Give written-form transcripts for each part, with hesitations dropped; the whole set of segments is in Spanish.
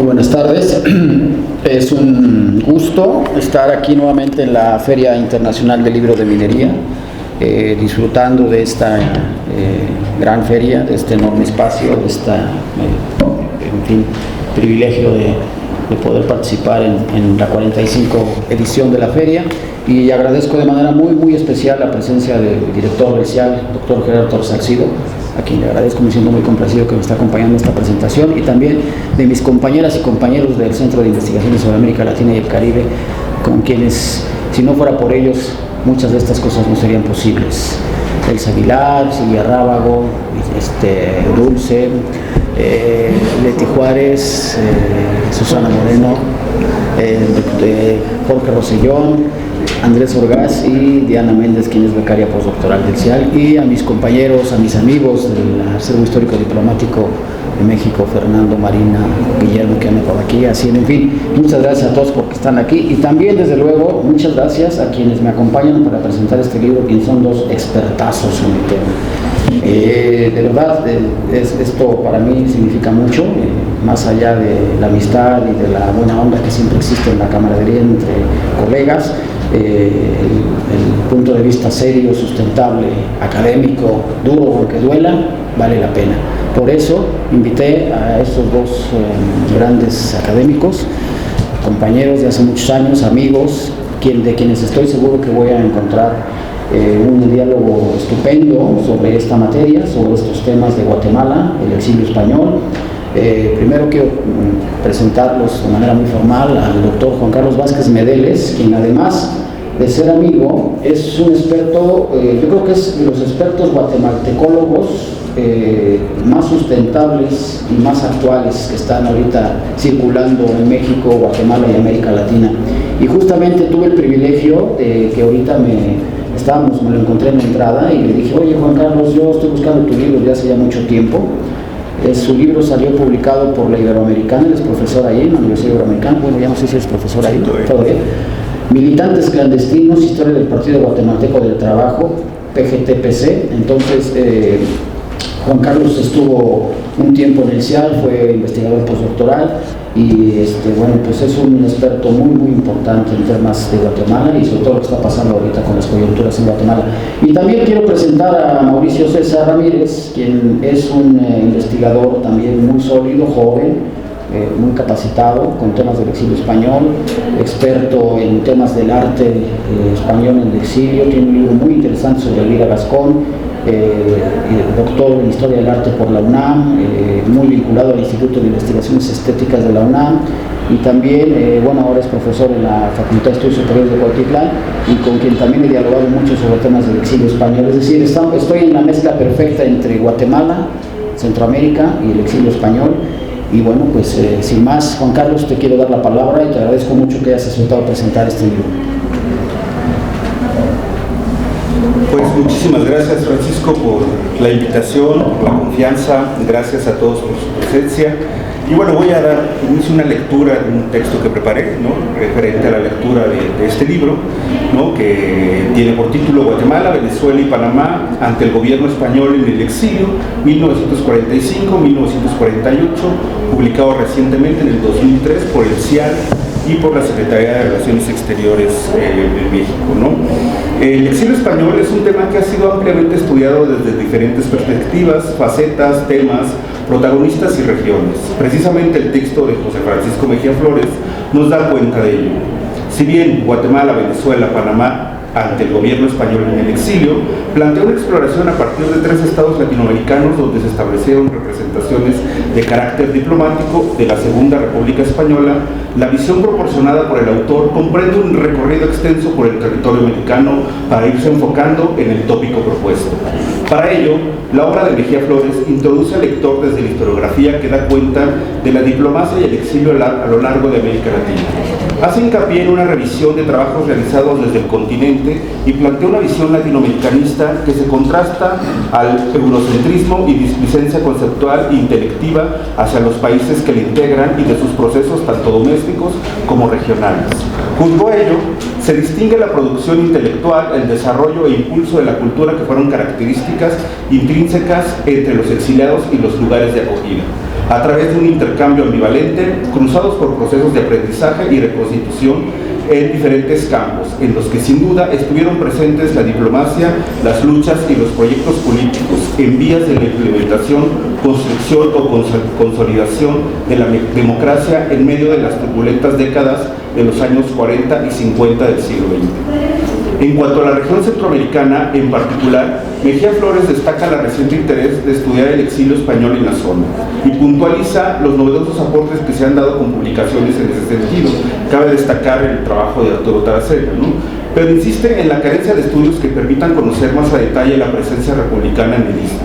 Muy buenas tardes. Es un gusto estar aquí nuevamente en la Feria Internacional del Libro de Minería, disfrutando de esta gran feria, de este enorme espacio, de esta, en fin, privilegio de poder participar en la 45 edición de la feria, y agradezco de manera muy especial la presencia del director del CIAL, doctor Gerardo Torres Salcido, a quien le agradezco, me siento muy complacido que me está acompañando en esta presentación, y también de mis compañeras y compañeros del Centro de Investigaciones sobre América Latina y el Caribe, con quienes, si no fuera por ellos, muchas de estas cosas no serían posibles. Elsa Aguilar, Silvia Rábago, Dulce, Leti Juárez, Susana Moreno, Jorge Rosellón, Andrés Orgaz y Diana Méndez, quien es becaria postdoctoral del CIAL, y a mis compañeros, a mis amigos del Acervo Histórico Diplomático de México, Fernando, Marina, Guillermo, que anda por aquí, así, en fin, muchas gracias a todos porque están aquí, y también, desde luego, muchas gracias a quienes me acompañan para presentar este libro, quienes son dos expertazos en el tema. De verdad, esto para mí significa mucho, más allá de la amistad y de la buena onda que siempre existe en la camaradería entre colegas. El punto de vista serio, sustentable, académico, duro, aunque duela, vale la pena. Por eso invité a estos dos grandes académicos, compañeros de hace muchos años, amigos, de quienes estoy seguro que voy a encontrar un diálogo estupendo sobre esta materia, sobre estos temas de Guatemala, el exilio español. Primero quiero presentarlos de manera muy formal al doctor Juan Carlos Vázquez Medeles, quien, además de ser amigo, es un experto, yo creo que es de los expertos guatemaltecólogos más sustentables y más actuales que están ahorita circulando en México, Guatemala y América Latina. Y justamente tuve el privilegio de que ahorita me lo encontré en la entrada y le dije: oye, Juan Carlos, yo estoy buscando tu libro desde hace ya mucho tiempo. Su libro salió publicado por la Iberoamericana, él es profesor ahí en la Universidad Iberoamericana, bueno, ya no sé si es profesor ahí, todavía. Militantes clandestinos, historia del Partido Guatemalteco del Trabajo, PGTPC. Entonces, Juan Carlos estuvo un tiempo en el CIAL, fue investigador postdoctoral, y bueno, pues es un experto muy importante en temas de Guatemala y sobre todo lo que está pasando ahorita con las coyunturas en Guatemala. Y también quiero presentar a Mauricio César Ramírez, quien es un investigador también muy sólido, joven, muy capacitado con temas del exilio español, experto en temas del arte español en el exilio, tiene un libro muy interesante sobre Elvira Gascón, doctor en Historia del Arte por la UNAM, muy vinculado al Instituto de Investigaciones Estéticas de la UNAM, y también, bueno, ahora es profesor en la Facultad de Estudios Superiores de Cuautitlán, y con quien también he dialogado mucho sobre temas del exilio español. Es decir, estoy en la mezcla perfecta entre Guatemala, Centroamérica y el exilio español. Y bueno, pues sin más, Juan Carlos, te quiero dar la palabra y te agradezco mucho que hayas aceptado presentar este libro. Pues muchísimas gracias, Francisco, por la invitación, por la confianza. Gracias a todos por su presencia. Y bueno, voy a dar una lectura de un texto que preparé, ¿no?, referente a la lectura de este libro, ¿no?, que tiene por título Guatemala, Venezuela y Panamá ante el gobierno español en el exilio, 1945-1948, publicado recientemente en el 2003 por el CIAL y por la Secretaría de Relaciones Exteriores de México, ¿no? El exilio español es un tema que ha sido ampliamente estudiado desde diferentes perspectivas, facetas, temas, protagonistas y regiones. Precisamente el texto de José Francisco Mejía Flores nos da cuenta de ello. Si bien Guatemala, Venezuela, Panamá ante el gobierno español en el exilio, planteó una exploración a partir de 3 estados latinoamericanos donde se establecieron representaciones de carácter diplomático de la Segunda República Española, la visión proporcionada por el autor comprende un recorrido extenso por el territorio mexicano para irse enfocando en el tópico propuesto. Para ello, la obra de Mejía Flores introduce al lector desde la historiografía que da cuenta de la diplomacia y el exilio a lo largo de América Latina. Hace hincapié en una revisión de trabajos realizados desde el continente y plantea una visión latinoamericanista que se contrasta al eurocentrismo y displicencia conceptual e intelectiva hacia los países que le integran y de sus procesos tanto domésticos como regionales. Junto a ello, se distingue la producción intelectual, el desarrollo e impulso de la cultura que fueron características intrínsecas entre los exiliados y los lugares de acogida, a través de un intercambio ambivalente, cruzados por procesos de aprendizaje y reconstitución en diferentes campos, en los que sin duda estuvieron presentes la diplomacia, las luchas y los proyectos políticos en vías de la implementación, construcción o consolidación de la democracia en medio de las turbulentas décadas de los años 40 y 50 del siglo XX. En cuanto a la región centroamericana en particular, Mejía Flores destaca el reciente interés de estudiar el exilio español en la zona y puntualiza los novedosos aportes que se han dado con publicaciones en ese sentido. Cabe destacar el trabajo de Arturo Taracena, ¿no? Pero insiste en la carencia de estudios que permitan conocer más a detalle la presencia republicana en el istmo.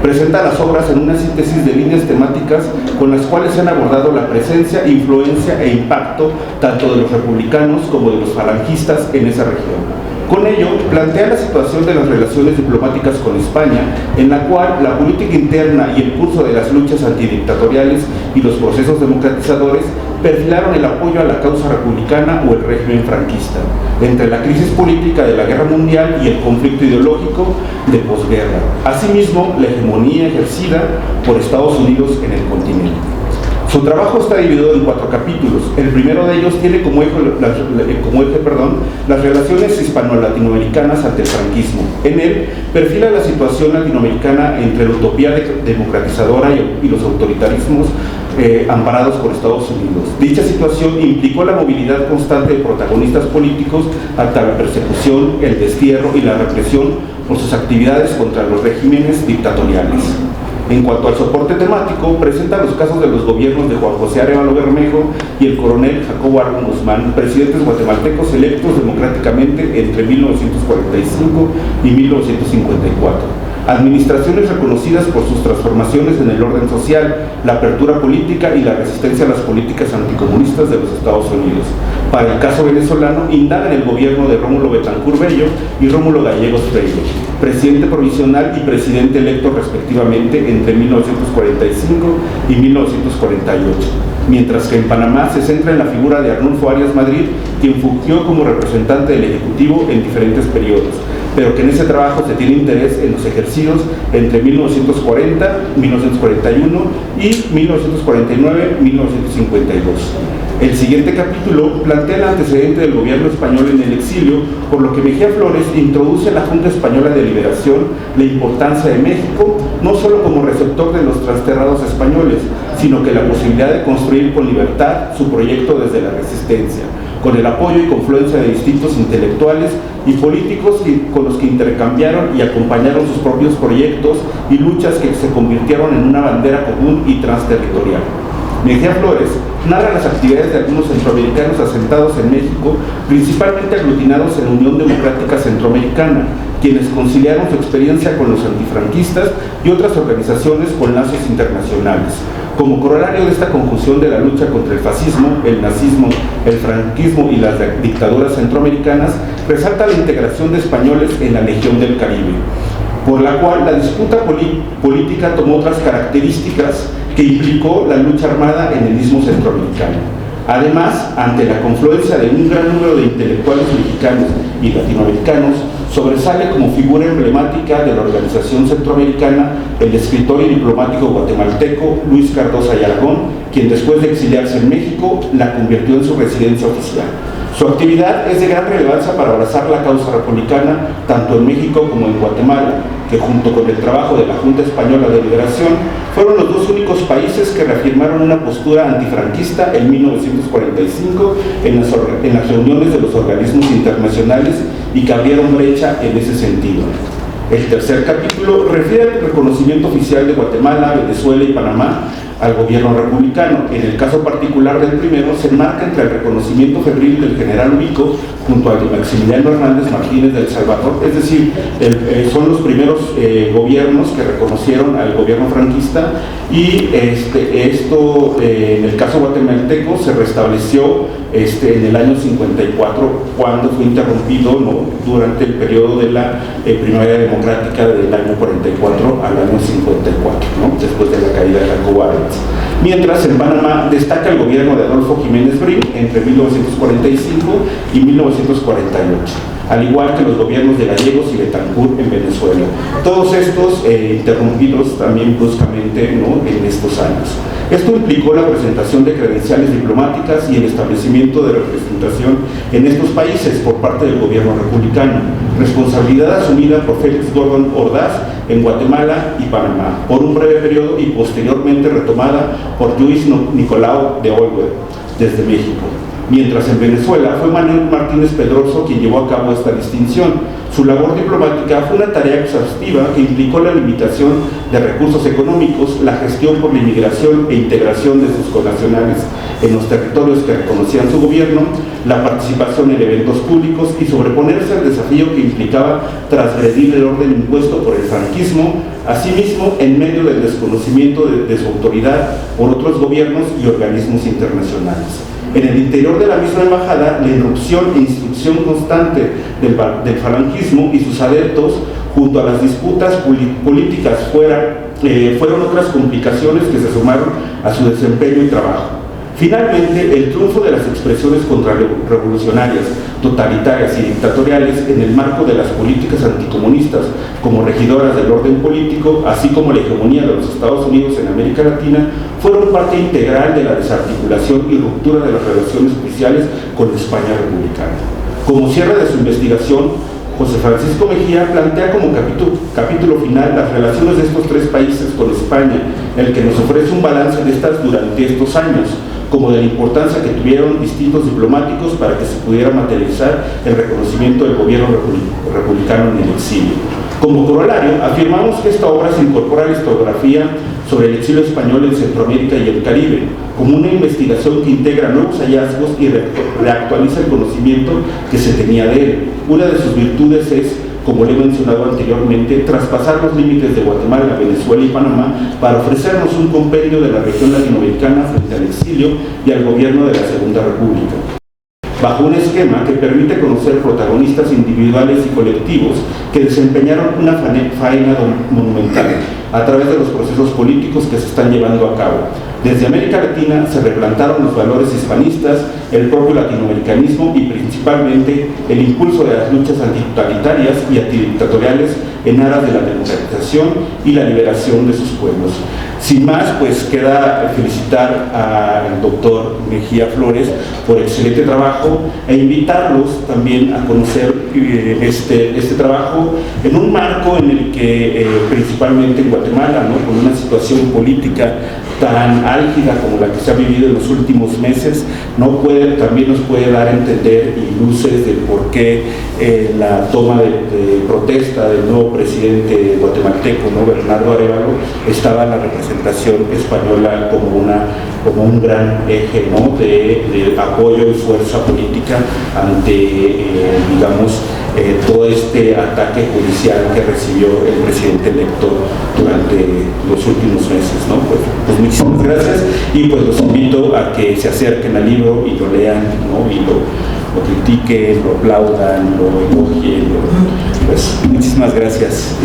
Presenta las obras en una síntesis de líneas temáticas con las cuales se han abordado la presencia, influencia e impacto tanto de los republicanos como de los falangistas en esa región. Con ello, plantea la situación de las relaciones diplomáticas con España, en la cual la política interna y el curso de las luchas antidictatoriales y los procesos democratizadores perfilaron el apoyo a la causa republicana o el régimen franquista, entre la crisis política de la Guerra Mundial y el conflicto ideológico de posguerra. Asimismo, la hegemonía ejercida por Estados Unidos en el continente. Su trabajo está dividido en 4 capítulos. El primero de ellos tiene como eje las relaciones hispano-latinoamericanas ante el franquismo. En él perfila la situación latinoamericana entre la utopía democratizadora y los autoritarismos amparados por Estados Unidos. Dicha situación implicó la movilidad constante de protagonistas políticos hasta la persecución, el destierro y la represión por sus actividades contra los regímenes dictatoriales. En cuanto al soporte temático, presenta los casos de los gobiernos de Juan José Arevalo Bermejo y el coronel Jacobo Arben Guzmán, presidentes guatemaltecos electos democráticamente entre 1945 y 1954. Administraciones reconocidas por sus transformaciones en el orden social, la apertura política y la resistencia a las políticas anticomunistas de los Estados Unidos. Para el caso venezolano, indaga en el gobierno de Rómulo Betancourt Bello y Rómulo Gallegos Freire, presidente provisional y presidente electo respectivamente entre 1945 y 1948. Mientras que en Panamá se centra en la figura de Arnulfo Arias Madrid, quien fungió como representante del Ejecutivo en diferentes periodos, pero que en ese trabajo se tiene interés en los ejercicios entre 1940, 1941 y 1949-1952. El siguiente capítulo plantea el antecedente del gobierno español en el exilio, por lo que Mejía Flores introduce en la Junta Española de Liberación la importancia de México, no solo como receptor de los trasterrados españoles, sino que la posibilidad de construir con libertad su proyecto desde la resistencia, con el apoyo y confluencia de distintos intelectuales y políticos con los que intercambiaron y acompañaron sus propios proyectos y luchas que se convirtieron en una bandera común y transterritorial. Mejía Flores narra las actividades de algunos centroamericanos asentados en México, principalmente aglutinados en la Unión Democrática Centroamericana, quienes conciliaron su experiencia con los antifranquistas y otras organizaciones con lazos internacionales. Como corolario de esta conjunción de la lucha contra el fascismo, el nazismo, el franquismo y las dictaduras centroamericanas, resalta la integración de españoles en la Legión del Caribe, por la cual la disputa política tomó otras características que implicó la lucha armada en el istmo centroamericano. Además, ante la confluencia de un gran número de intelectuales mexicanos y latinoamericanos, sobresale como figura emblemática de la organización centroamericana el escritor y diplomático guatemalteco Luis Cardosa y Aragón, quien después de exiliarse en México la convirtió en su residencia oficial. Su actividad es de gran relevancia para abrazar la causa republicana tanto en México como en Guatemala, que junto con el trabajo de la Junta Española de Liberación fueron los dos únicos países que reafirmaron una postura antifranquista en 1945 en las reuniones de los organismos internacionales y que abrieron brecha en ese sentido. El tercer capítulo refiere al reconocimiento oficial de Guatemala, Venezuela y Panamá al gobierno republicano. En el caso particular del primero, se enmarca entre el reconocimiento febril del general Ubico junto al de Maximiliano Hernández Martínez de El Salvador, es decir, son los primeros gobiernos que reconocieron al gobierno franquista y esto en el caso guatemalteco se restableció en el año 54 cuando fue interrumpido, ¿no?, durante el periodo de la Primavera Democrática del año 44 al año 54, ¿no?, después de la caída de Jacobo Arbenz. Mientras en Panamá destaca el gobierno de Adolfo Jiménez Brim entre 1945 y 1948, al igual que los gobiernos de Gallegos y Betancur en Venezuela. Todos estos interrumpidos también bruscamente, ¿no?, en estos años. Esto implicó la presentación de credenciales diplomáticas y el establecimiento de representación en estos países por parte del gobierno republicano, responsabilidad asumida por Félix Gordon Ordaz en Guatemala y Panamá por un breve periodo y posteriormente retomada por Luis Nicolau de Olwer desde México. Mientras en Venezuela fue Manuel Martínez Pedroso quien llevó a cabo esta distinción. Su labor diplomática fue una tarea exhaustiva que implicó la limitación de recursos económicos, la gestión por la inmigración e integración de sus connacionales en los territorios que reconocían su gobierno, la participación en eventos públicos y sobreponerse al desafío que implicaba transgredir el orden impuesto por el franquismo, asimismo en medio del desconocimiento de su autoridad por otros gobiernos y organismos internacionales. En el interior de la misma embajada, la irrupción e instrucción constante del falangismo y sus adeptos, junto a las disputas políticas fueron otras complicaciones que se sumaron a su desempeño y trabajo. Finalmente, el triunfo de las expresiones contrarrevolucionarias, totalitarias y dictatoriales en el marco de las políticas anticomunistas como regidoras del orden político, así como la hegemonía de los Estados Unidos en América Latina, fueron parte integral de la desarticulación y ruptura de las relaciones oficiales con la España republicana. Como cierre de su investigación, José Francisco Mejía plantea como capítulo final las relaciones de estos tres países con España, el que nos ofrece un balance de estas durante estos años, como de la importancia que tuvieron distintos diplomáticos para que se pudiera materializar el reconocimiento del gobierno republicano en el exilio. Como corolario, afirmamos que esta obra se incorpora a la historiografía sobre el exilio español en Centroamérica y el Caribe, como una investigación que integra nuevos hallazgos y reactualiza el conocimiento que se tenía de él. Una de sus virtudes es, como le he mencionado anteriormente, traspasar los límites de Guatemala, Venezuela y Panamá para ofrecernos un compendio de la región latinoamericana frente al exilio y al gobierno de la Segunda República, bajo un esquema que permite conocer protagonistas individuales y colectivos que desempeñaron una faena monumental a través de los procesos políticos que se están llevando a cabo. Desde América Latina se replantaron los valores hispanistas, el propio latinoamericanismo y principalmente el impulso de las luchas antitotalitarias y antidictatoriales en aras de la democratización y la liberación de sus pueblos. Sin más, pues queda felicitar al doctor Mejía Flores por excelente trabajo e invitarlos también a conocer este trabajo en un marco en el que principalmente en Guatemala, ¿no?, con una situación política tan álgida como la que se ha vivido en los últimos meses, también nos puede dar a entender y luces del por qué la toma de protesta del nuevo presidente guatemalteco, ¿no?, Bernardo Arévalo, estaba en la representación española como un gran eje, ¿no?, de apoyo y fuerza política ante, todo este ataque judicial que recibió el presidente electo durante los últimos meses, ¿no? Pues muchísimas gracias y pues los invito a que se acerquen al libro y lo lean, ¿no?, y lo critiquen, lo aplaudan, lo elogien, pues muchísimas gracias.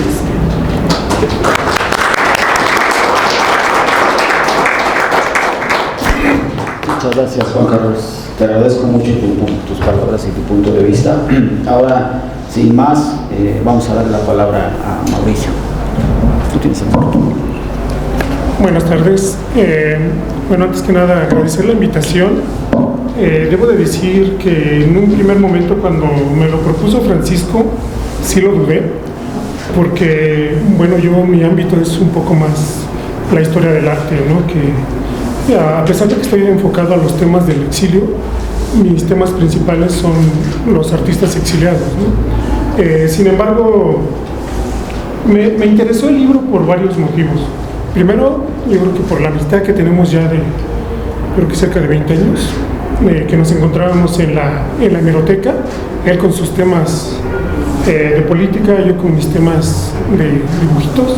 Muchas gracias, Juan Carlos. Te agradezco mucho tus palabras y tu punto de vista. Ahora, sin más, vamos a darle la palabra a Mauricio. Tú tienes el micrófono. Buenas tardes. Bueno, antes que nada, agradecer la invitación. Debo de decir que en un primer momento, cuando me lo propuso Francisco, sí lo dudé, porque, bueno, mi ámbito es un poco más la historia del arte, ¿no? Que a pesar de que estoy enfocado a los temas del exilio, mis temas principales son los artistas exiliados, ¿no? Sin embargo, me interesó el libro por varios motivos. Primero, yo creo que por la amistad que tenemos ya de, creo que cerca de 20 años, que nos encontrábamos en la hemeroteca, él con sus temas de política, yo con mis temas de dibujitos.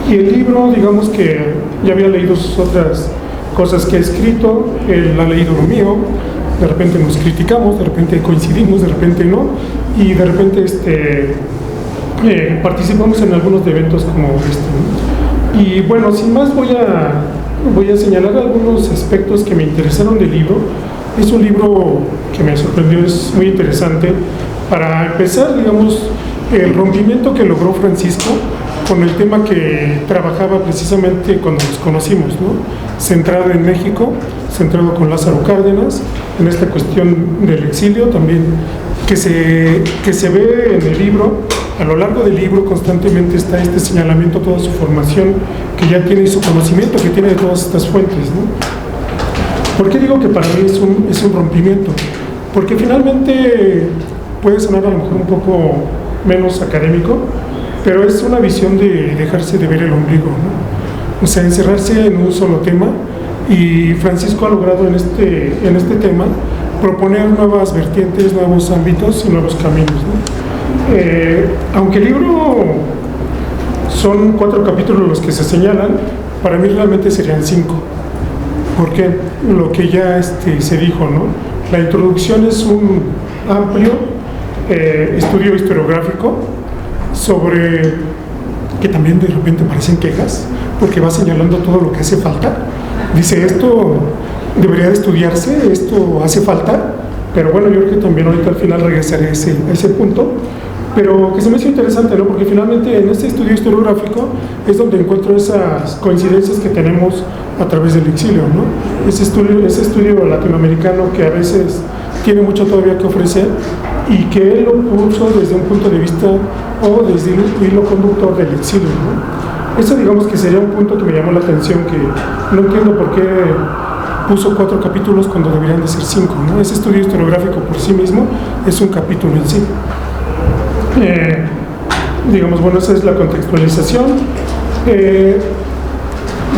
Y el libro, digamos que ya había leído sus otras cosas que ha escrito, él ha leído lo mío, de repente nos criticamos, de repente coincidimos, de repente no, y de repente participamos en algunos eventos como este, ¿no? Y bueno, sin más voy a señalar algunos aspectos que me interesaron del libro. Es un libro que me sorprendió, es muy interesante. Para empezar, digamos, el rompimiento que logró Francisco con el tema que trabajaba precisamente cuando nos conocimos, ¿no? Centrado en México, centrado con Lázaro Cárdenas, en esta cuestión del exilio también, que se ve en el libro. A lo largo del libro constantemente está este señalamiento a toda su formación que ya tiene y su conocimiento que tiene de todas estas fuentes, ¿no? ¿Por qué digo que para mí es un rompimiento? Porque finalmente puede sonar a lo mejor un poco menos académico, pero es una visión de dejarse de ver el ombligo, ¿no? O sea, encerrarse en un solo tema, y Francisco ha logrado en este tema proponer nuevas vertientes, nuevos ámbitos y nuevos caminos, ¿no? Aunque el libro son 4 capítulos los que se señalan, para mí realmente serían 5, porque lo que ya se dijo, ¿no? La introducción es un amplio estudio historiográfico sobre, que también de repente parecen quejas, porque va señalando todo lo que hace falta. Dice, esto debería de estudiarse, esto hace falta, pero bueno, yo creo que también ahorita al final regresaré a ese punto, pero que se me hizo interesante, ¿no? Porque finalmente en este estudio historiográfico es donde encuentro esas coincidencias que tenemos a través del exilio, ¿no? Ese estudio latinoamericano que a veces tiene mucho todavía que ofrecer, y que él lo puso desde un punto de vista o desde el hilo conductor del exilio, ¿no? Eso, digamos, que sería un punto que me llamó la atención, que no entiendo por qué puso 4 capítulos cuando deberían de ser 5, ¿no? Ese estudio historiográfico por sí mismo es un capítulo en sí. Digamos, bueno, esa es la contextualización.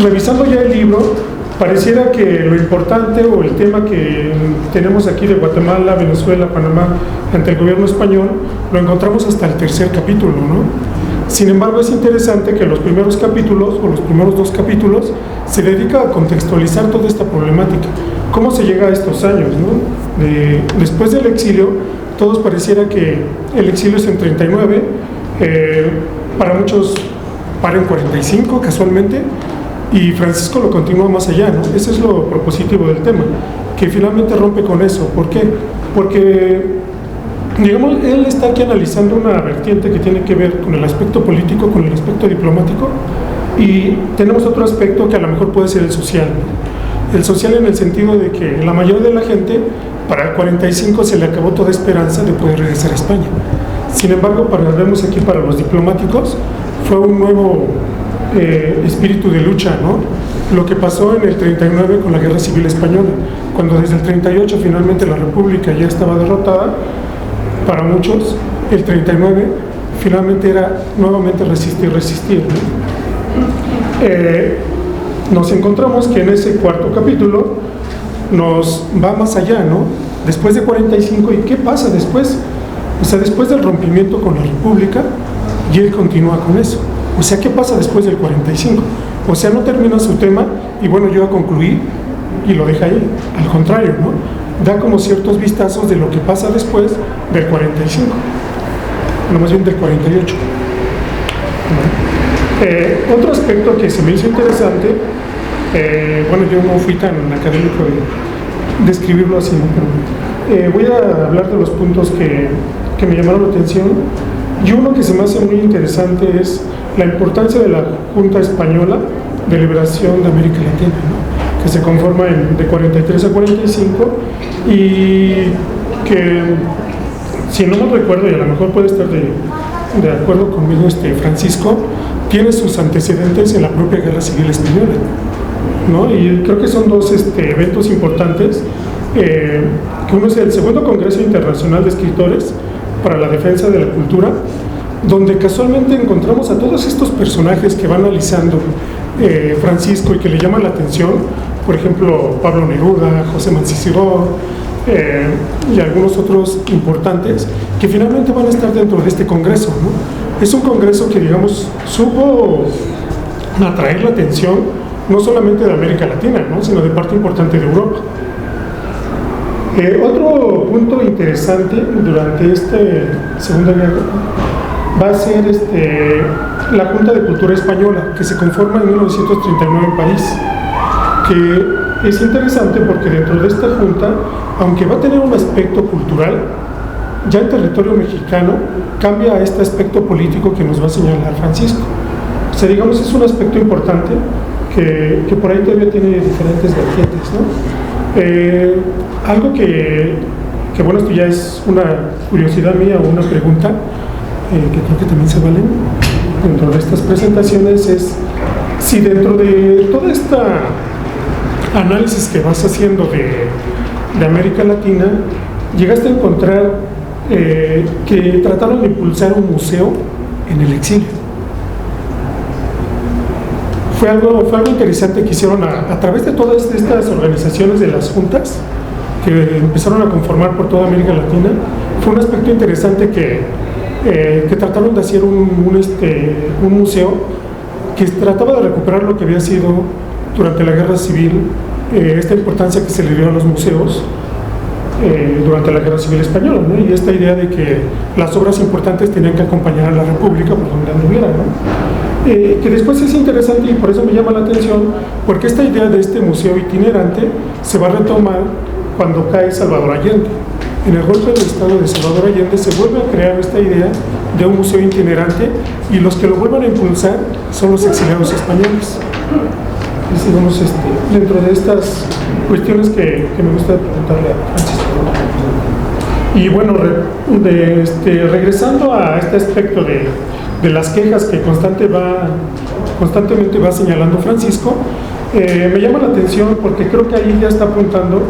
Revisando ya el libro, pareciera que lo importante o el tema que tenemos aquí de Guatemala, Venezuela, Panamá, ante el gobierno español, lo encontramos hasta el 3er capítulo, ¿no? Sin embargo, es interesante que los primeros capítulos, o los primeros 2 capítulos, se dedica a contextualizar toda esta problemática. ¿Cómo se llega a estos años, ¿no? Después del exilio, todos pareciera que el exilio es en 39, para muchos para en 45 casualmente, y Francisco lo continúa más allá, ¿no? Ese es lo propositivo del tema, que finalmente rompe con eso. ¿Por qué? Porque, digamos, él está aquí analizando una vertiente que tiene que ver con el aspecto político, con el aspecto diplomático, y tenemos otro aspecto que a lo mejor puede ser el social, ¿no? El social en el sentido de que la mayoría de la gente, para el 45 se le acabó toda esperanza de poder regresar a España. Sin embargo, vemos aquí para los diplomáticos, fue un nuevo espíritu de lucha, ¿no? Lo que pasó en el 39 con la Guerra Civil Española, cuando desde el 38 finalmente la República ya estaba derrotada, para muchos el 39 finalmente era nuevamente resistir, ¿no? Nos encontramos que en ese 4.º capítulo nos va más allá, ¿no? Después de 45, ¿y qué pasa después? O sea, después del rompimiento con la República, y él continúa con eso. O sea, ¿qué pasa después del 45? O sea, no termina su tema y bueno, yo a concluir y lo deja ahí. Al contrario, ¿no? Da como ciertos vistazos de lo que pasa después del 45. No, más bien del 48. Otro aspecto que se me hizo interesante, bueno, yo no fui tan académico de describirlo así, ¿no? Pero voy a hablar de los puntos que me llamaron la atención, y uno que se me hace muy interesante es la importancia de la Junta Española de Liberación de América Latina, ¿no? Que se conforma de 43 a 45, y que, si no me recuerdo, y a lo mejor puede estar de acuerdo conmigo Francisco, tiene sus antecedentes en la propia Guerra Civil Española, ¿no? Y creo que son 2 eventos importantes, que uno es el Segundo Congreso Internacional de Escritores para la Defensa de la Cultura, donde casualmente encontramos a todos estos personajes que va analizando Francisco y que le llaman la atención, por ejemplo, Pablo Neruda, José Mancisidor, y algunos otros importantes, que finalmente van a estar dentro de este congreso, ¿no? Es un congreso que, digamos, supo atraer la atención no solamente de América Latina, ¿no? Sino de parte importante de Europa. Otro punto interesante durante esta Segunda Guerra va a ser la Junta de Cultura Española, que se conforma en 1939 en París, que es interesante porque dentro de esta junta, aunque va a tener un aspecto cultural, ya el territorio mexicano cambia a este aspecto político que nos va a señalar Francisco. O sea, digamos, es un aspecto importante que por ahí todavía tiene diferentes vertientes, ¿no? Algo que bueno, esto ya es una curiosidad mía o una pregunta, que creo que también se valen dentro de estas presentaciones, es si dentro de toda esta análisis que vas haciendo de América Latina, llegaste a encontrar que trataron de impulsar un museo en el exilio. Fue algo interesante que hicieron a través de todas estas organizaciones de las juntas que empezaron a conformar por toda América Latina. Fue un aspecto interesante que trataron de hacer un museo que trataba de recuperar lo que había sido durante la Guerra Civil, esta importancia que se le dio a los museos durante la Guerra Civil Española, ¿no? Y esta idea de que las obras importantes tenían que acompañar a la República por donde anduviera, ¿no? Que después es interesante y por eso me llama la atención, porque esta idea de este museo itinerante se va a retomar cuando cae Salvador Allende. En el golpe de Estado de Salvador Allende se vuelve a crear esta idea de un museo itinerante y los que lo vuelvan a impulsar son los exiliados españoles. Digamos, dentro de estas cuestiones que me gusta preguntarle a Francisco. Y bueno, regresando a este aspecto de las quejas que constantemente va señalando Francisco, me llama la atención porque creo que ahí ya está apuntando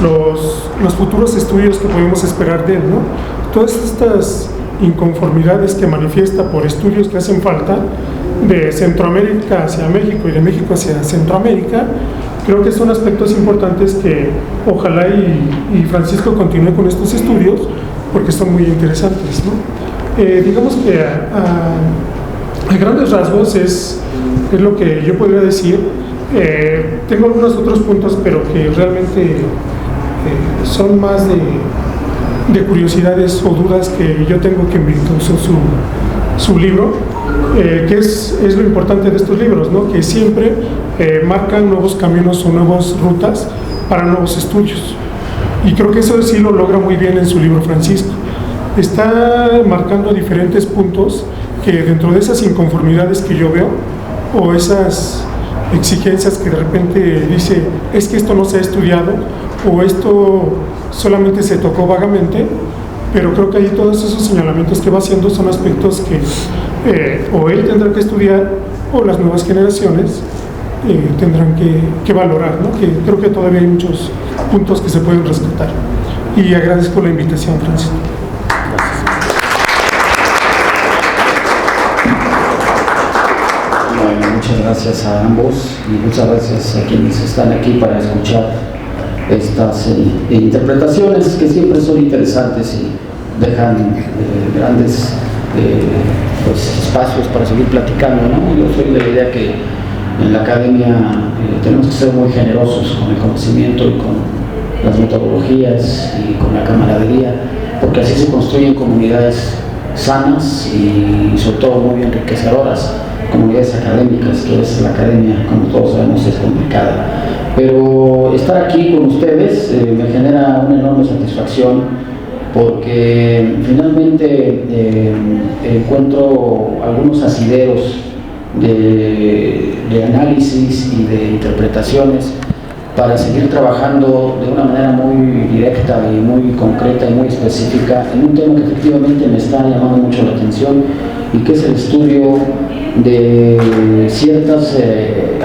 los futuros estudios que podemos esperar de él, ¿no? Todas estas inconformidades que manifiesta por estudios que hacen falta de Centroamérica hacia México y de México hacia Centroamérica, creo que son aspectos importantes que ojalá y Francisco continúe con estos estudios porque son muy interesantes, ¿no? Digamos que a grandes rasgos es lo que yo podría decir. Tengo algunos otros puntos, pero que realmente son más de curiosidades o dudas que yo tengo que me causó su libro, que es lo importante de estos libros, ¿no? Que siempre marcan nuevos caminos o nuevas rutas para nuevos estudios. Y creo que eso sí lo logra muy bien en su libro Francisco. Está marcando diferentes puntos que dentro de esas inconformidades que yo veo o esas exigencias que de repente dice es que esto no se ha estudiado o esto solamente se tocó vagamente, pero creo que ahí todos esos señalamientos que va haciendo son aspectos que o él tendrá que estudiar o las nuevas generaciones tendrán que valorar, ¿no? Que creo que todavía hay muchos puntos que se pueden rescatar. Y agradezco la invitación, Francisco. Muchas gracias a ambos y muchas gracias a quienes están aquí para escuchar estas interpretaciones que siempre son interesantes y dejan grandes espacios para seguir platicando, ¿no? Yo soy de la idea que en la academia tenemos que ser muy generosos con el conocimiento y con las metodologías y con la camaradería, porque así se construyen comunidades sanas y sobre todo muy enriquecedoras, comunidades académicas, que es la academia, como todos sabemos, es complicada. Pero estar aquí con ustedes me genera una enorme satisfacción porque finalmente encuentro algunos asideros de análisis y de interpretaciones para seguir trabajando de una manera muy directa y muy concreta y muy específica en un tema que efectivamente me está llamando mucho la atención y que es el estudio de ciertos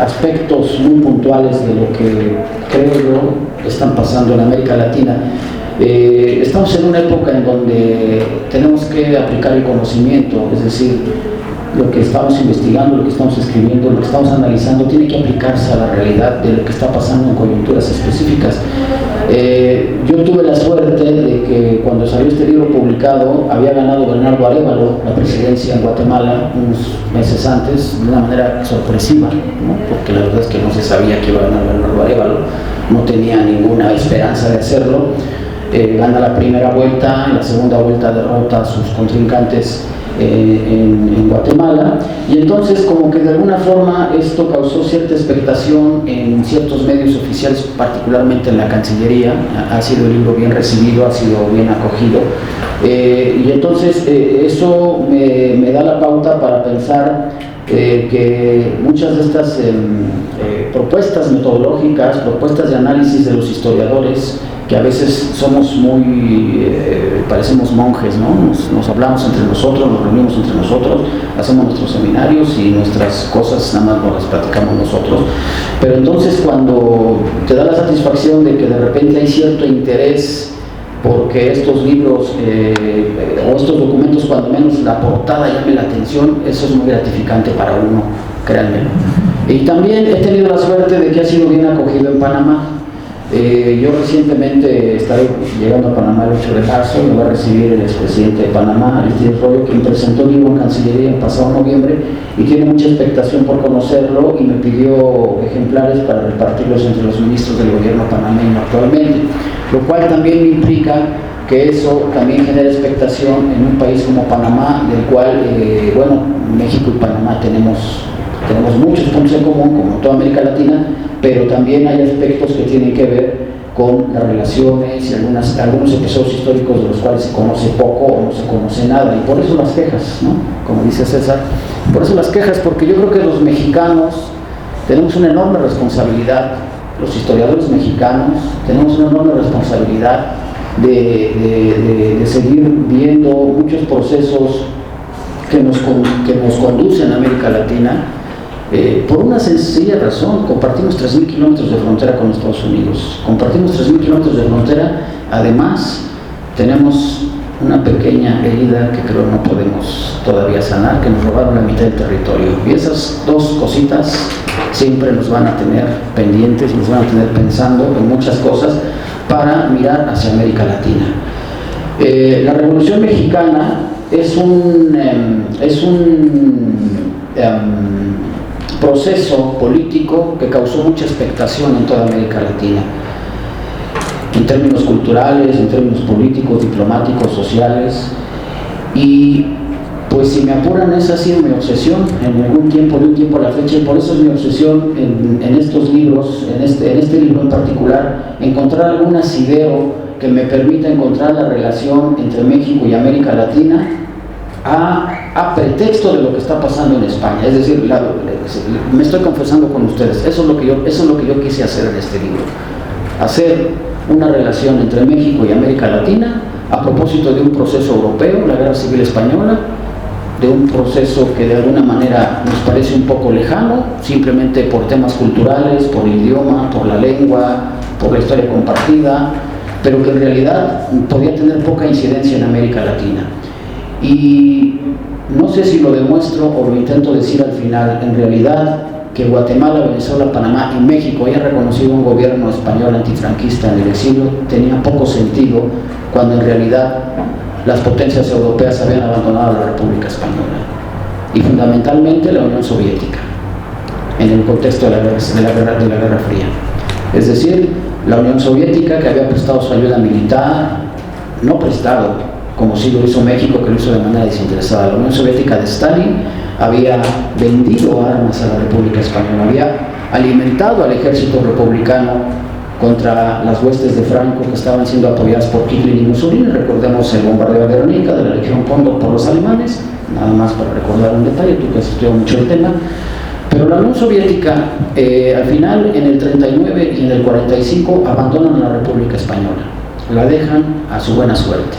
aspectos muy puntuales de lo que creo yo están pasando en América Latina. Estamos en una época en donde tenemos que aplicar el conocimiento, es decir, lo que estamos investigando, lo que estamos escribiendo, lo que estamos analizando tiene que aplicarse a la realidad de lo que está pasando en coyunturas específicas. Yo tuve la suerte de que cuando salió este libro publicado había ganado Bernardo Arévalo la presidencia en Guatemala unos meses antes de una manera sorpresiva, ¿no? Porque la verdad es que no se sabía que iba a ganar Bernardo Arévalo, no tenía ninguna esperanza de hacerlo. Gana la primera vuelta, en la segunda vuelta derrota a sus contrincantes en Guatemala, y entonces como que de alguna forma esto causó cierta expectación en ciertos medios oficiales, particularmente en la Cancillería. Ha sido el libro bien recibido, ha sido bien acogido, y entonces eso me da la pauta para pensar que muchas de estas propuestas metodológicas, propuestas de análisis de los historiadores, que a veces somos muy, parecemos monjes, ¿no? Nos hablamos entre nosotros, nos reunimos entre nosotros, hacemos nuestros seminarios y nuestras cosas nada más nos las platicamos nosotros, pero entonces cuando te da la satisfacción de que de repente hay cierto interés porque estos libros o estos documentos, cuando menos la portada llame la atención, eso es muy gratificante para uno, créanme. Y también he tenido la suerte de que ha sido bien acogido en Panamá. Yo recientemente estaré llegando a Panamá el 8 de marzo, me va a recibir el expresidente de Panamá, Aristides Royo, quien presentó el libro en Cancillería el pasado noviembre y tiene mucha expectación por conocerlo y me pidió ejemplares para repartirlos entre los ministros del gobierno panameño actualmente, lo cual también me implica que eso también genera expectación en un país como Panamá, del cual, bueno, México y Panamá tenemos muchos puntos en común, como toda América Latina, pero también hay aspectos que tienen que ver con las relaciones y algunos episodios históricos de los cuales se conoce poco o no se conoce nada, y por eso las quejas, ¿no? Como dice César, por eso las quejas, porque yo creo que los mexicanos tenemos una enorme responsabilidad, los historiadores mexicanos tenemos una enorme responsabilidad de seguir viendo muchos procesos que nos conducen a América Latina. Por una sencilla razón, compartimos 3.000 kilómetros de frontera con Estados Unidos, compartimos 3.000 kilómetros de frontera, además tenemos una pequeña herida que creo no podemos todavía sanar, que nos robaron la mitad del territorio, y esas dos cositas siempre nos van a tener pendientes y nos van a tener pensando en muchas cosas para mirar hacia América Latina. La Revolución Mexicana es un proceso político que causó mucha expectación en toda América Latina, en términos culturales, en términos políticos, diplomáticos, sociales, y pues si me apuran, esa ha sido mi obsesión en algún tiempo, de un tiempo a la fecha, y por eso es mi obsesión en estos libros, en este libro en particular, encontrar algún asidero que me permita encontrar la relación entre México y América Latina a pretexto de lo que está pasando en España. Es decir, me estoy confesando con ustedes, eso es lo que yo quise hacer en este libro, hacer una relación entre México y América Latina a propósito de un proceso europeo, la Guerra Civil Española, de un proceso que de alguna manera nos parece un poco lejano, simplemente por temas culturales, por el idioma, por la lengua, por la historia compartida, pero que en realidad podía tener poca incidencia en América Latina. Y no sé si lo demuestro o lo intento decir al final, en realidad que Guatemala, Venezuela, Panamá y México hayan reconocido un gobierno español antifranquista en el exilio tenía poco sentido, cuando en realidad las potencias europeas habían abandonado la República Española y fundamentalmente la Unión Soviética en el contexto de la Guerra Fría. Es decir, la Unión Soviética, que había prestado su ayuda militar, no prestado como sí lo hizo México, que lo hizo de manera desinteresada. La Unión Soviética de Stalin había vendido armas a la República Española, había alimentado al ejército republicano contra las huestes de Franco que estaban siendo apoyadas por Hitler y Mussolini. Recordemos el bombardeo de Guernica de la Legión Cóndor por los alemanes, nada más para recordar un detalle, tú que has estudiado mucho el tema. Pero la Unión Soviética, al final, en el 39 y en el 45, abandonan la República Española, la dejan a su buena suerte.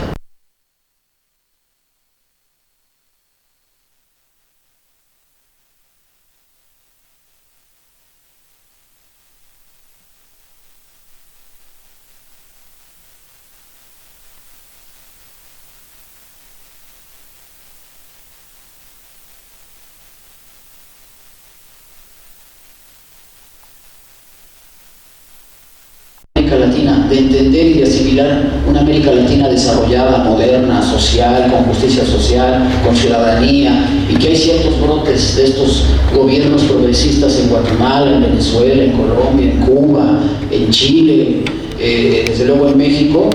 Latina, de entender y de asimilar una América Latina desarrollada, moderna, social, con justicia social, con ciudadanía, y que hay ciertos brotes de estos gobiernos progresistas en Guatemala, en Venezuela, en Colombia, en Cuba, en Chile, desde luego en México,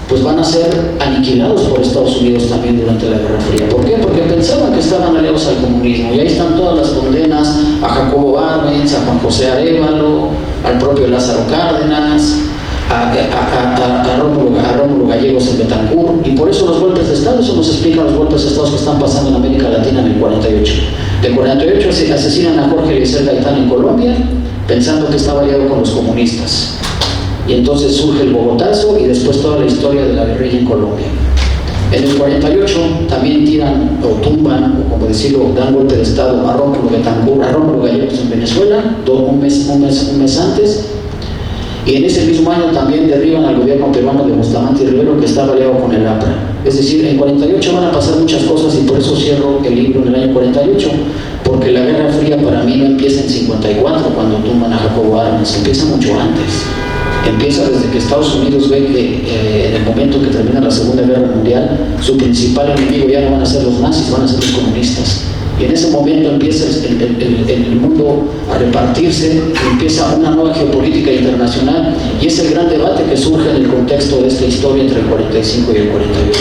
pues van a ser aniquilados por Estados Unidos también durante la Guerra Fría. ¿Por qué? Porque pensaban que estaban aliados al comunismo, y ahí están todas las condenas a Jacobo Arbenz, a Juan José Arévalo, al propio Lázaro Cárdenas, a Rómulo Gallegos en Betancourt, y por eso los golpes de Estado, eso nos explica los golpes de Estado que están pasando en América Latina en el 48. De 48 se asesinan a Jorge Eliezer Gaitán en Colombia, pensando que estaba aliado con los comunistas. Y entonces surge el Bogotazo y después toda la historia de la guerrilla en Colombia. En el 48 también tiran o tumban, o como decirlo, dan golpe de Estado a Rómulo Gallegos en Venezuela, un mes antes. Y en ese mismo año también derriban al gobierno peruano de Bustamante y Rivero, que estaba aliado con el APRA. Es decir, en 48 van a pasar muchas cosas, y por eso cierro el libro en el año 48, porque la Guerra Fría para mí no empieza en 54 cuando tumban a Jacobo Arbenz, empieza mucho antes. Empieza desde que Estados Unidos ve que en el momento que termina la Segunda Guerra Mundial, su principal enemigo ya no van a ser los nazis, van a ser los comunistas. Y en ese momento empieza el mundo a repartirse, empieza una nueva geopolítica internacional, y es el gran debate que surge en el contexto de esta historia entre el 45 y el 48.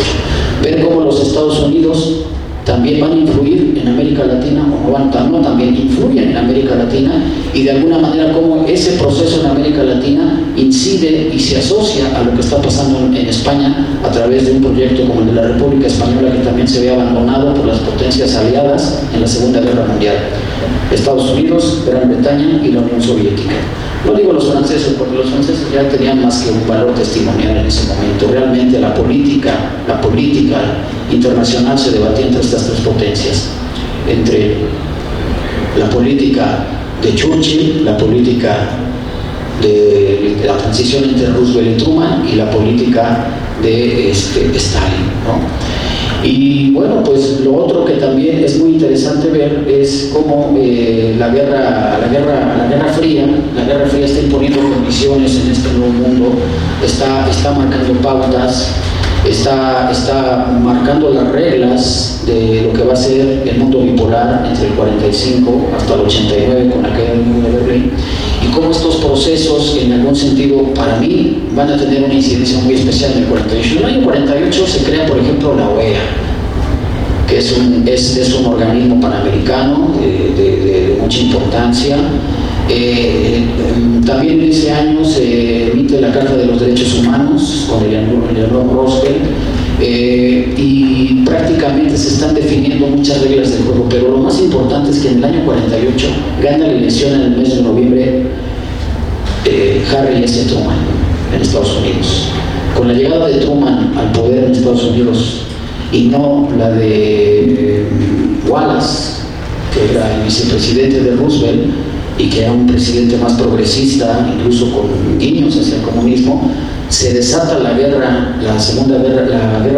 Ver cómo los Estados Unidos también van a influir en América Latina, o no, también influyen en América Latina, y de alguna manera cómo ese proceso en América Latina incide y se asocia a lo que está pasando en España a través de un proyecto como el de la República Española, que también se ve abandonado por las potencias aliadas en la Segunda Guerra Mundial: Estados Unidos, Gran Bretaña y la Unión Soviética. No digo los franceses, porque los franceses ya tenían más que un valor testimonial en ese momento. Realmente la política internacional se debatía entre estas tres potencias, entre la política de Churchill, la política de la transición entre Roosevelt y Truman, y la política de Stalin, ¿no? Y bueno, pues lo otro que también es muy interesante ver es cómo la Guerra Fría está imponiendo condiciones en este nuevo mundo, está marcando pautas, está marcando las reglas de lo que va a ser el mundo bipolar entre el 45 hasta el 89 con la caída del muro de Berlín, y cómo estos procesos en algún sentido para mí van a tener una incidencia muy especial en el 48. En el año 48 se crea, por ejemplo, la OEA, que es un organismo panamericano de mucha importancia. También en ese año se emite la Carta de los Derechos Humanos con Eleanor Roosevelt, y prácticamente se están definiendo muchas reglas del juego, pero lo más importante es que en el año 48 gana la elección en el mes de noviembre Harry S. Truman en Estados Unidos. Con la llegada de Truman al poder en Estados Unidos, y no la de Wallace, que era el vicepresidente de Roosevelt y que era un presidente más progresista, incluso con guiños hacia el comunismo, se desata la Guerra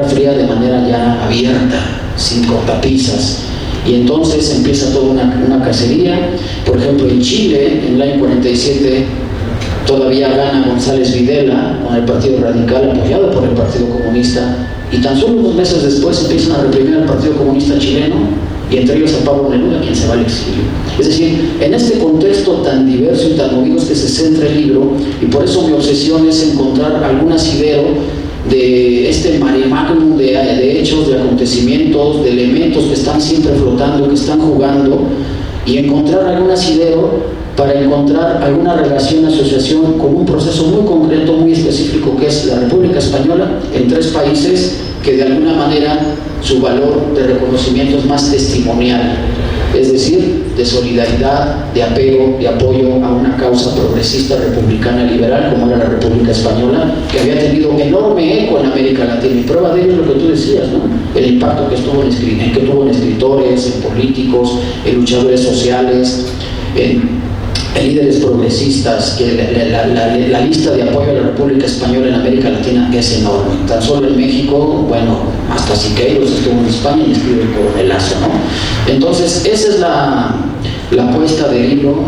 Fría de manera ya abierta, sin cortapisas, y entonces empieza toda una cacería. Por ejemplo, en Chile, en el año 47, todavía gana González Videla con el Partido Radical, apoyado por el Partido Comunista, y tan solo unos meses después empiezan a reprimir al Partido Comunista chileno, y entre ellos a Pablo Neruda, quien se va al exilio. Es decir, en este contexto tan diverso y tan movido es que se centra el libro, y por eso mi obsesión es encontrar algún asidero de este mare magnum de hechos, de acontecimientos, de elementos que están siempre flotando, que están jugando, y encontrar algún asidero para encontrar alguna relación, asociación con un proceso muy concreto, muy específico, que es la República Española en tres países que de alguna manera su valor de reconocimiento es más testimonial, es decir, de solidaridad, de apego, de apoyo a una causa progresista, republicana, liberal, como era la República Española, que había tenido enorme eco en América Latina, y prueba de ello es lo que tú decías, ¿no? El impacto que tuvo en escritores, en políticos, en luchadores sociales, en líderes progresistas, que la lista de apoyo a la República Española en América Latina es enorme. Tan solo en México, bueno, hasta Siqueiros estuvo en España y escribe el Coronelazo, ¿no? Entonces, esa es la apuesta del libro,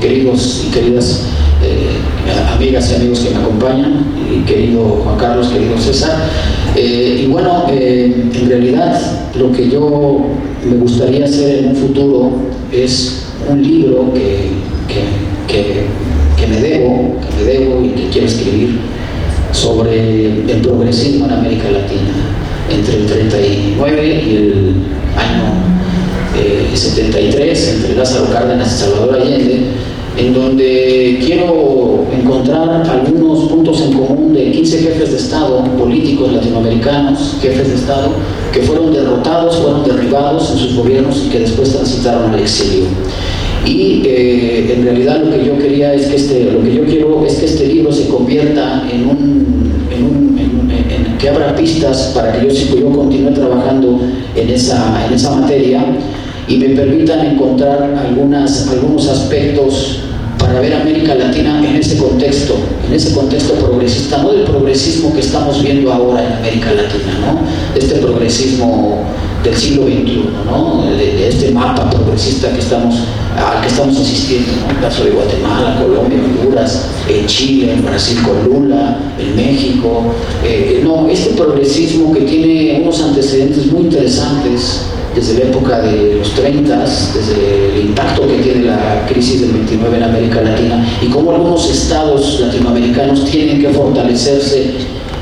queridos y queridas amigas y amigos que me acompañan, y querido Juan Carlos, querido César. Y bueno, en realidad lo que yo me gustaría hacer en un futuro es un libro que me debo y que quiero escribir sobre el progresismo en América Latina entre el 39 y el año 73, entre Lázaro Cárdenas y Salvador Allende, en donde quiero encontrar algunos puntos en común de 15 jefes de Estado, políticos latinoamericanos, jefes de Estado, que fueron derrotados, fueron derribados en sus gobiernos y que después transitaron al exilio. Y en realidad lo que yo quiero es que este libro se convierta que abra pistas para que yo continúe trabajando en esa materia y me permitan encontrar algunos aspectos para ver América Latina en ese contexto progresista, no del progresismo que estamos viendo ahora en América Latina, ¿no? Este progresismo del siglo XXI, ¿no? De este mapa progresista al que estamos asistiendo, ¿no? El caso de Guatemala, Colombia, Honduras, Chile, en Brasil con Lula, en México. Este progresismo que tiene unos antecedentes muy interesantes desde la época de los 30, desde el impacto que tiene la crisis del 29 en América Latina y cómo algunos estados latinoamericanos tienen que fortalecerse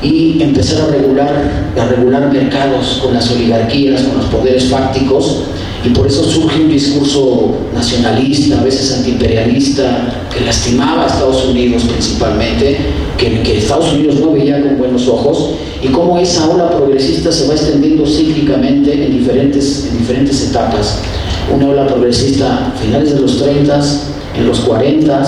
y empezar a regular mercados con las oligarquías, con los poderes fácticos, y por eso surge un discurso nacionalista, a veces antiimperialista, que lastimaba a Estados Unidos principalmente, que Estados Unidos no veía con buenos ojos, y cómo esa ola progresista se va extendiendo cíclicamente en diferentes etapas. Una ola progresista a finales de los 30, en los 40,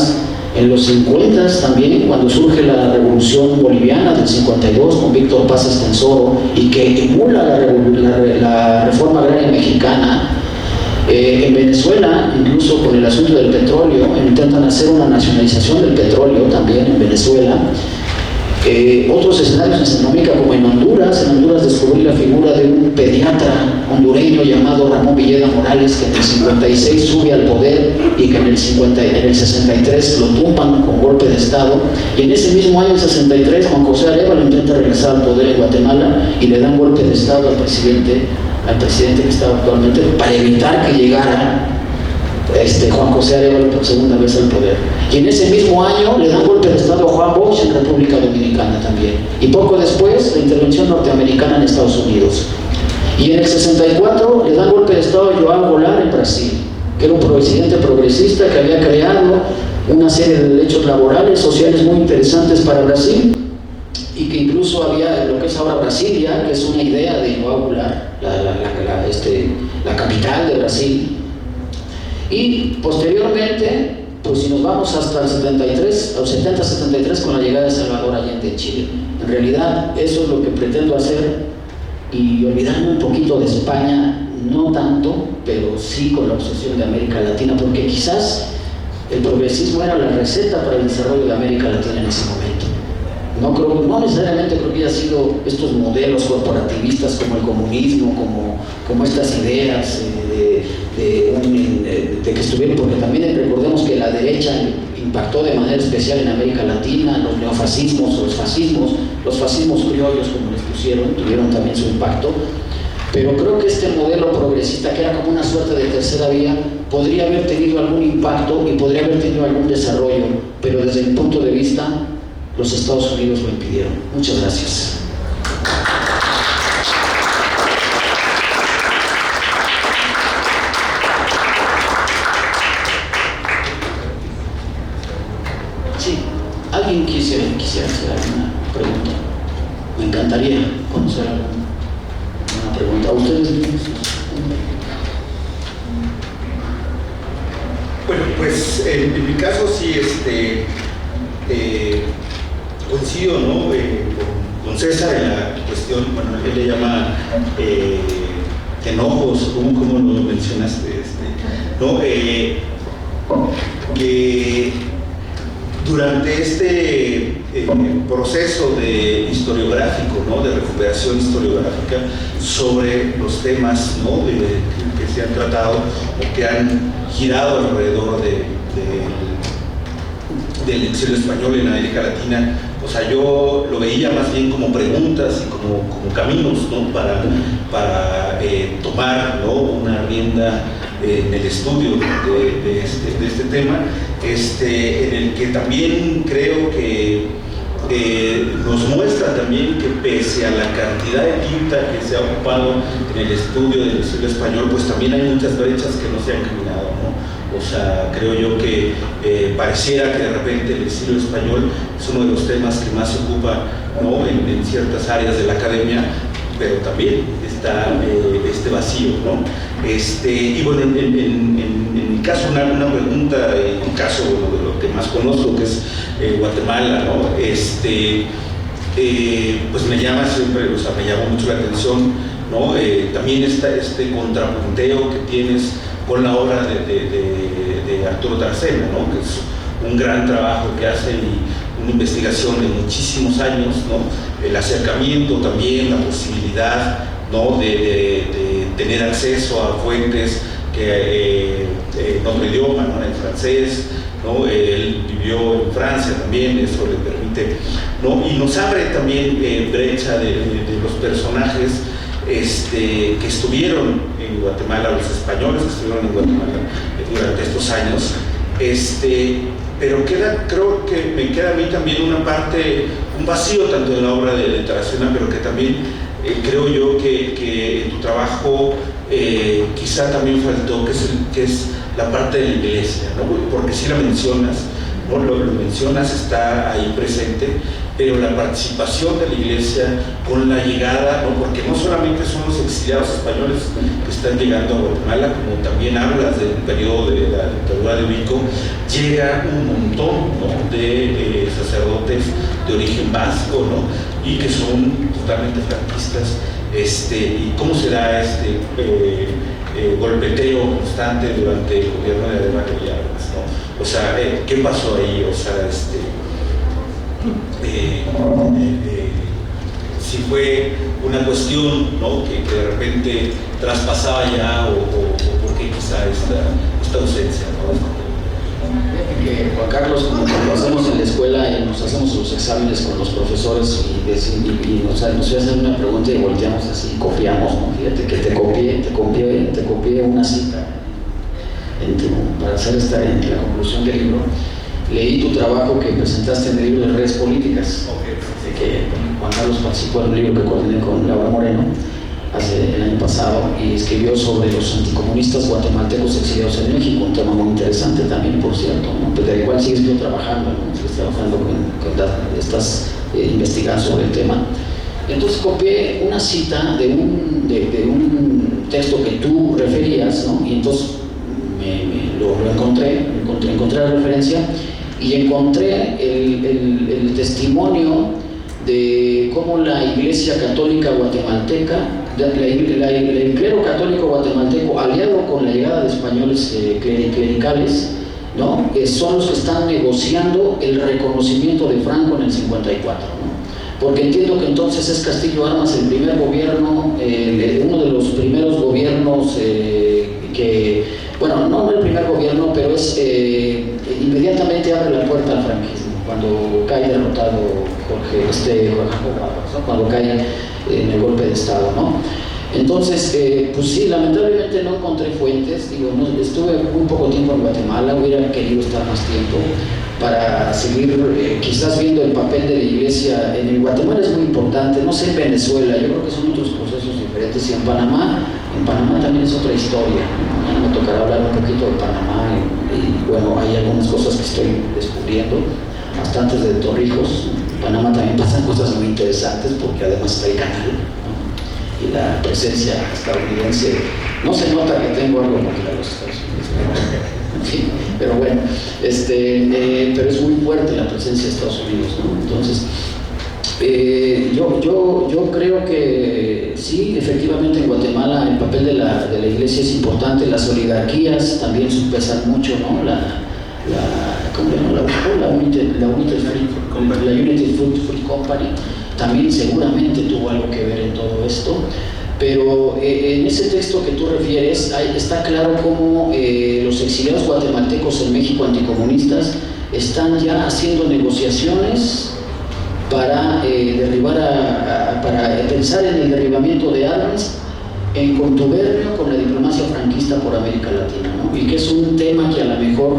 en los 50 también, cuando surge la revolución boliviana del 52 con Víctor Paz Estenssoro y que emula la reforma agraria mexicana. En Venezuela, incluso con el asunto del petróleo, intentan hacer una nacionalización del petróleo también en Venezuela. Otros escenarios en Centroamérica, como en Honduras descubrí la figura de un pediatra hondureño llamado Ramón Villeda Morales, que en el 56 sube al poder y que en el 63 lo tumban con golpe de Estado, y en ese mismo año, el 63, Juan José Arévalo intenta regresar al poder en Guatemala y le dan golpe de Estado al presidente que está actualmente, para evitar que llegara Juan José Arévalo por segunda vez al poder. Y en ese mismo año le dan golpe de Estado a Juan Bosch en República Dominicana también. Y poco después, la intervención norteamericana en Estados Unidos. Y en el 64 le dan golpe de Estado a João Goulart en Brasil, que era un presidente progresista que había creado una serie de derechos laborales, sociales muy interesantes para Brasil, y que incluso había lo que es ahora Brasilia, que es una idea de João Goulart, la capital de Brasil. Y posteriormente, pues si nos vamos hasta el 73, o 70-73, con la llegada de Salvador Allende en Chile. En realidad, eso es lo que pretendo hacer, y olvidarme un poquito de España, no tanto, pero sí con la obsesión de América Latina, porque quizás el progresismo era la receta para el desarrollo de América Latina en ese momento. No necesariamente creo que haya sido estos modelos corporativistas como el comunismo, como estas ideas de que estuvieron, porque también recordemos que la derecha impactó de manera especial en América Latina, los neofascismos o los fascismos criollos, como les pusieron, tuvieron también su impacto. Pero creo que este modelo progresista, que era como una suerte de tercera vía, podría haber tenido algún impacto y podría haber tenido algún desarrollo, pero desde mi punto de vista, los Estados Unidos lo impidieron. Muchas gracias. Sí, ¿alguien quisiera hacer alguna pregunta? Me encantaría conocer alguna pregunta. ¿A ustedes? Bueno, pues en mi caso sí, coincido, ¿no? con César en la cuestión, bueno, él le llama enojos, como lo mencionaste, ¿no? Que durante este proceso de historiográfico, ¿no? De recuperación historiográfica sobre los temas, ¿no? que se han tratado o que han girado alrededor del exilio español en América Latina, o sea, yo lo veía más bien como preguntas y como caminos, ¿no? para tomar, ¿no? una rienda en el estudio de este tema, en el que también creo que nos muestra también que pese a la cantidad de tinta que se ha ocupado en el estudio del exilio español, pues también hay muchas brechas que no se han caminado, ¿no? O sea, creo yo que pareciera que de repente el exilio español es uno de los temas que más se ocupa, ¿no?, en ciertas áreas de la academia, pero también está este vacío, ¿no? Y bueno, en mi caso, una pregunta, en mi caso, bueno, de lo que más conozco, que es Guatemala, ¿no? Pues me llama siempre, o sea, me llama mucho la atención, ¿no? También está este contrapunteo que tienes con la obra de Arturo Taracena, ¿no?, que es un gran trabajo que hace y una investigación de muchísimos años, ¿no? El acercamiento también, la posibilidad, ¿no?, de tener acceso a fuentes que en otro idioma, ¿no?, en francés, ¿no? Él vivió en Francia también, eso le permite, ¿no? Y nos abre también brecha de los personajes que estuvieron en Guatemala, los españoles que estuvieron en Guatemala durante estos años, pero creo que me queda a mí también una parte, un vacío tanto en la obra de Taracena, pero que también creo yo que en tu trabajo quizá también faltó, que es la parte de la iglesia, ¿no? Porque si la mencionas, ¿no? Lo mencionas, está ahí presente, pero la participación de la iglesia con la llegada, ¿no?, porque no solamente son los exiliados españoles que están llegando a Guatemala, como también hablas del periodo de la dictadura de Ubico, llega un montón, ¿no?, de sacerdotes de origen vasco, ¿no?, y que son totalmente franquistas, y cómo se da golpeteo constante durante el gobierno de Ademar de Villalobos, ¿no? O sea, ¿qué pasó ahí? O sea, si fue una cuestión, ¿no?, que de repente traspasaba ya, o por qué quizá esta ausencia, ¿no? Que Juan Carlos, cuando hacemos en la escuela, nos hacemos los exámenes con los profesores y nos hacen una pregunta y volteamos así, copiamos, ¿no? Fíjate que te copié una cita para hacer en la conclusión del libro. Leí tu trabajo que presentaste en el libro de Redes Políticas, que Juan Carlos participó en un libro que coordiné con Laura Moreno el año pasado, y escribió sobre los anticomunistas guatemaltecos exiliados en México, un tema muy interesante también, por cierto, ¿no?, del cual sigues trabajando, ¿no? Sigues trabajando estás investigando sobre el tema. Entonces copié una cita de un texto que tú referías, ¿no?, y entonces lo encontré la referencia y encontré el testimonio de cómo la Iglesia Católica Guatemalteca, el clero católico guatemalteco, aliado con la llegada de españoles clericales, ¿no?, son los que están negociando el reconocimiento de Franco en el 54, ¿no? Porque entiendo que entonces es Castillo Armas el primer gobierno, uno de los primeros gobiernos que, bueno, no el primer gobierno, pero inmediatamente abre la puerta al franquismo, cuando cae derrotado cuando cae en el golpe de Estado, ¿no? Entonces, pues sí, lamentablemente no encontré fuentes, estuve muy poco tiempo en Guatemala, hubiera querido estar más tiempo para seguir quizás viendo el papel de la iglesia. En Guatemala es muy importante, no sé en Venezuela, yo creo que son otros procesos diferentes, y en Panamá también es otra historia. Me tocará hablar un poquito de Panamá y bueno, hay algunas cosas que estoy descubriendo, hasta antes de Torrijos. En Panamá también pasan cosas muy interesantes porque además está el canal, ¿no?, y la presencia estadounidense. No se nota que tengo algo contra los Estados Unidos, en fin, pero bueno, pero es muy fuerte la presencia de Estados Unidos, ¿no? Entonces, yo creo que sí, efectivamente en Guatemala el papel de la iglesia es importante, las oligarquías también pesan mucho, ¿no? ¿Cómo se llama? La United Fruit Company también seguramente tuvo algo que ver en todo esto, pero en ese texto que tú refieres está claro cómo los exiliados guatemaltecos en México anticomunistas están ya haciendo negociaciones para para pensar en el derribamiento de Adams en contubernio con la diplomacia franquista por América Latina, ¿no? Y que es un tema que a lo mejor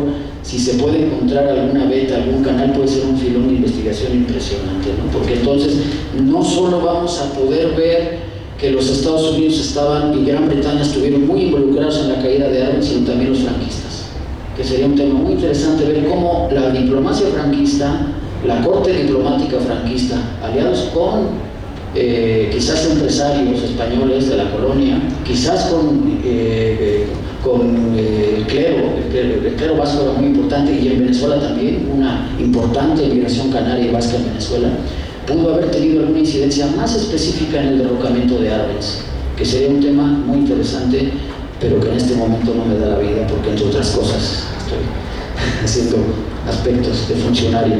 si se puede encontrar alguna beta, algún canal, puede ser un filón de investigación impresionante, ¿no? Porque entonces no solo vamos a poder ver que los Estados Unidos estaban y Gran Bretaña estuvieron muy involucrados en la caída de Arbenz, sino también los franquistas, que sería un tema muy interesante ver cómo la diplomacia franquista, la corte diplomática franquista, aliados con quizás empresarios españoles de la colonia, quizás con el clero vasco era muy importante, y en Venezuela también, una importante migración canaria y vasca en Venezuela, pudo haber tenido alguna incidencia más específica en el derrocamiento de Arbenz, que sería un tema muy interesante, pero que en este momento no me da la vida, porque entre otras cosas estoy haciendo aspectos de funcionario.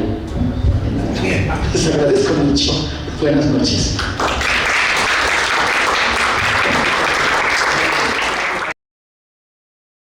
Les agradezco mucho. Buenas noches.